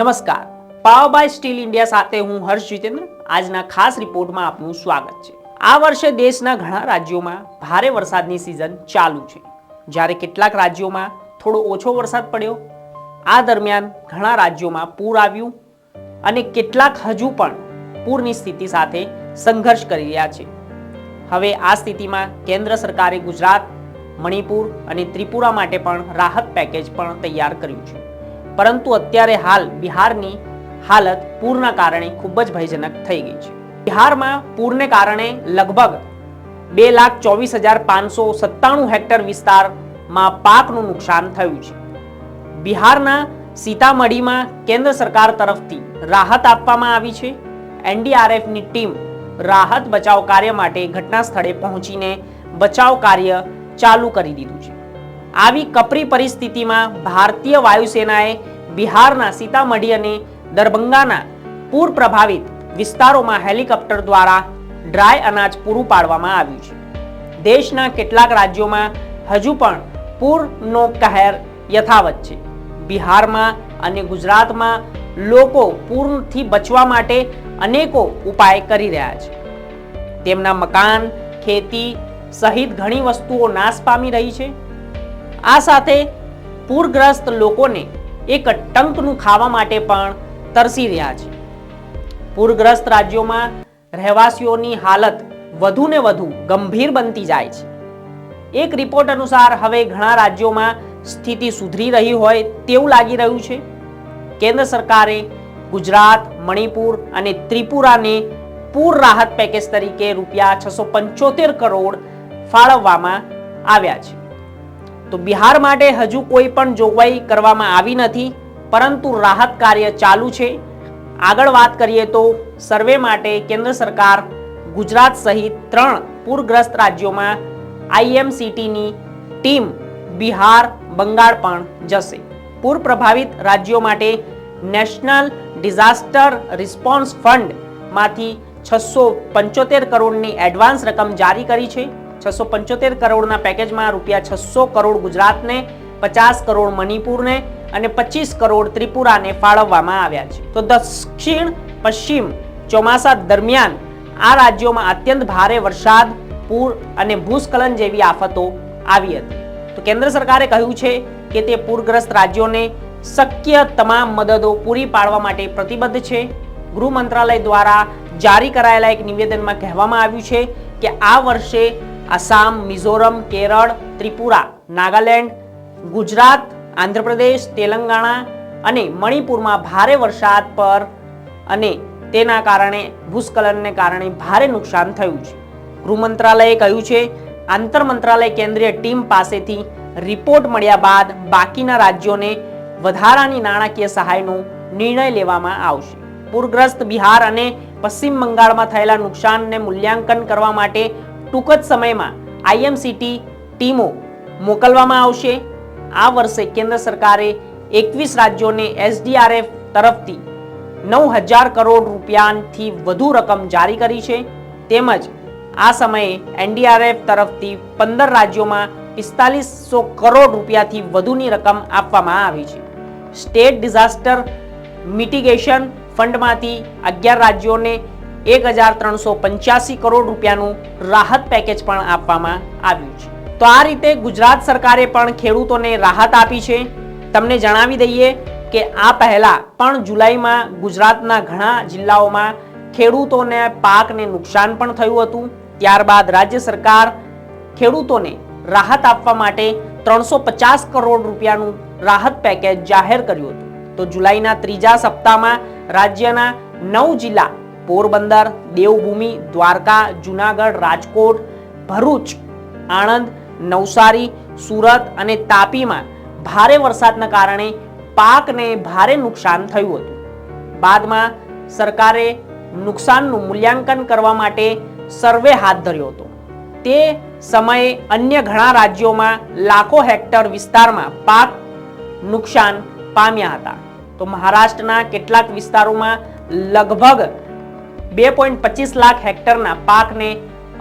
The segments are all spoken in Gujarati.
નમસ્કાર, પાવર બાય સ્ટીલ ઇન્ડિયા સાથે હું હર્ષ જીતેન્દ્ર. આજના ખાસ રિપોર્ટમાં આપનું સ્વાગત છે. આ વર્ષે દેશના ઘણા રાજ્યોમાં ભારે વરસાદની સિઝન ચાલુ છે. જ્યારે કેટલાક રાજ્યોમાં થોડો ઓછો વરસાદ પડ્યો. આ દરમિયાન ઘણા રાજ્યોમાં પૂર આવ્યું અને કેટલાક હજુ પણ પૂરની સ્થિતિ સાથે સંઘર્ષ કરી રહ્યા છે. હવે આ સ્થિતિમાં કેન્દ્ર સરકારે ગુજરાત, મણિપુર અને ત્રિપુરા માટે પણ રાહત પેકેજ પણ તૈયાર કર્યું છે. પરંતુ અત્યારે હાલ બિહારની હાલત પૂરના કારણે ખૂબ જ ભયજનક થઈ ગઈ છે. બિહારમાં પૂરને કારણે લગભગ 2,24,597 હેક્ટર વિસ્તારમાં પાકનું નુકસાન થયું છે. બિહારના સીતામઢીમાં કેન્દ્ર સરકાર તરફથી રાહત આપવામાં આવી છે. એનડીઆરએફની ટીમ રાહત બચાવ કાર્ય માટે ઘટના સ્થળે પહોંચીને બચાવ કાર્ય ચાલુ કરી દીધું છે. આવી કપરી પરિસ્થિતિમાં ભારતીય વાયુસેનાએ બિહારના સીતામઢી અને દરભંગાના પૂર પ્રભાવિત વિસ્તારોમાં હેલિકોપ્ટર દ્વારા ડ્રાય અનાજ પૂરું પાડવામાં આવ્યું છે. દેશના કેટલાક રાજ્યોમાં હજુ પણ પૂરનો કહેર યથાવત છે. બિહારમાં અને ગુજરાતમાં લોકો પૂરથી બચવા માટે અનેકો ઉપાય કરી રહ્યા છે. તેમના મકાન, ખેતી સહિત ઘણી વસ્તુઓ નાશ પામી રહી છે. આ સાથે પૂરગ્રસ્ત લોકોને એક ટંકનું ખાવા માટે પણ તરસી રહ્યા છે. પૂરગ્રસ્ત રાજ્યોમાં રહેવાસીઓની હાલત વધુ ને વધુ ગંભીર બનતી જાય છે. એક રિપોર્ટ અનુસાર હવે ઘણા રાજ્યોમાં સ્થિતિ સુધરી રહી હોય તેવું લાગી રહ્યું છે. કેન્દ્ર સરકારે ગુજરાત, મણિપુર અને ત્રિપુરાને પૂર રાહત પેકેજ તરીકે રૂપિયા 675 કરોડ ફાળવવામાં આવ્યા છે. તો બિહાર માટે હજુ કોઈ પણ જોગવાઈ કરવામાં આવી નથી, પરંતુ રાહત કાર્ય ચાલુ છે. આગળ વાત કરીએ તો સર્વે માટે કેન્દ્ર સરકાર ગુજરાત સહિત 3 પૂરગ્રસ્ત રાજ્યોમાં આઈએમસીટીની ટીમ બિહાર, બંગાળ પણ જશે. પૂર પ્રભાવિત રાજ્યો માટે નેશનલ ડિઝાસ્ટર રિસ્પોન્સ ફંડમાંથી 675 કરોડની એડવાન્સ રકમ જારી કરી છે. 675 કરોડના પેકેજમાં રૂપિયા 600 કરોડ ગુજરાતને, 50 કરોડ મણિપુરને અને 25 કરોડ ત્રિપુરાને ફાળવવામાં આવ્યા છે. તો દક્ષિણ પશ્ચિમ ચોમાસા દરમિયાન આ રાજ્યોમાં અત્યંત ભારે વરસાદ, પૂર અને ભૂસ્ખલન જેવી આફતો આવી હતી. તો કેન્દ્ર સરકારે કહ્યું છે કે તે પૂરગ્રસ્ત રાજ્યોને શક્ય તમામ મદદો પૂરી પાડવા માટે પ્રતિબદ્ધ છે. ગૃહ મંત્રાલય દ્વારા જારી કરાયેલા એક નિવેદનમાં કહેવામાં આવ્યું છે કે આ વર્ષે આસામ, મિઝોરમ, કેરળ, ત્રિપુરા, નાગાલેન્ડ, ગુજરાત, આંધ્રપ્રદેશ, તેલંગાણા અને મણિપુરમાં ભારે વરસાદ પર અને તેના કારણે ભૂસ્ખલનને કારણે ભારે નુકસાન થયું છે. ગૃહ મંત્રાલયે કહ્યું છે આંતર મંત્રાલય કેન્દ્રીય ટીમ પાસેથી રિપોર્ટ મળ્યા બાદ બાકીના રાજ્યોને વધારાની નાણાકીય સહાયનો નિર્ણય લેવામાં આવશે. પૂરગ્રસ્ત બિહાર અને પશ્ચિમ બંગાળમાં થયેલા નુકસાનને મૂલ્યાંકન કરવા માટે ટૂંક જ સમયમાં આઈએમસીટી ટીમો મોકલવામાં આવશે. આ વર્ષે કેન્દ્ર સરકારે 21 રાજ્યોને એસડીઆરએફ તરફથી 9,000 કરોડ રૂપિયાથી વધુ રકમ જારી કરી છે. તેમજ આ સમયે એનડીઆરએફ તરફથી 15 રાજ્યોમાં 4500 કરોડ રૂપિયાથી વધુની રકમ આપવામાં આવી છે. સ્ટેટ ડિઝાસ્ટર મિટિગેશન ફંડમાંથી 11 રાજ્યોને 1,385 કરોડ રૂપિયાનું રાહત પેકેજ પણ આપવામાં આવ્યું છે. તો આ રીતે ગુજરાત સરકારે પણ ખેડૂતોને રાહત આપી છે. તમને જણાવી દઈએ કે આ પહેલા પણ જુલાઈમાં ગુજરાતના ઘણા જિલ્લાઓમાં ખેડૂતોને પાકને નુકસાન પણ થયું હતું. ત્યારબાદ રાજ્ય સરકાર ખેડૂતોને રાહત આપવા માટે 350 કરોડ રૂપિયાનું રાહત પેકેજ જાહેર કર્યું હતું. તો જુલાઈના ત્રીજા સપ્તાહમાં રાજ્યના 9 જિલ્લા પોરબંદર, દેવભૂમિ, દ્વારકા, જુનાગઢ, રાજકોટ, ભરૂચ, આણંદ, નવસારી, સુરત અને તાપીમાં ભારે વરસાદના કારણે પાકને ભારે નુકસાન થયું હતું. બાદમાં સરકારે નુકસાનનું મૂલ્યાંકન કરવા માટે સર્વે હાથ ધર્યો હતો. તે સમયે અન્ય ઘણા રાજ્યોમાં લાખો હેક્ટર વિસ્તારમાં પાક નુકસાન પામ્યા હતા. તો મહારાષ્ટ્રના કેટલાક વિસ્તારોમાં લગભગ 2.25 લાખ હેક્ટરના પાકને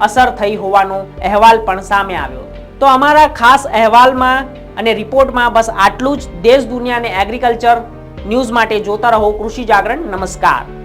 અસર થઈ હોવાનો અહેવાલ પણ સામે આવ્યો. તો અમારા ખાસ અહેવાલમાં અને રિપોર્ટમાં બસ આટલું જ. દેશ દુનિયા અને એગ્રીકલ્ચર ન્યૂઝ માટે જોતા રહો કૃષિ જાગરણ. નમસ્કાર.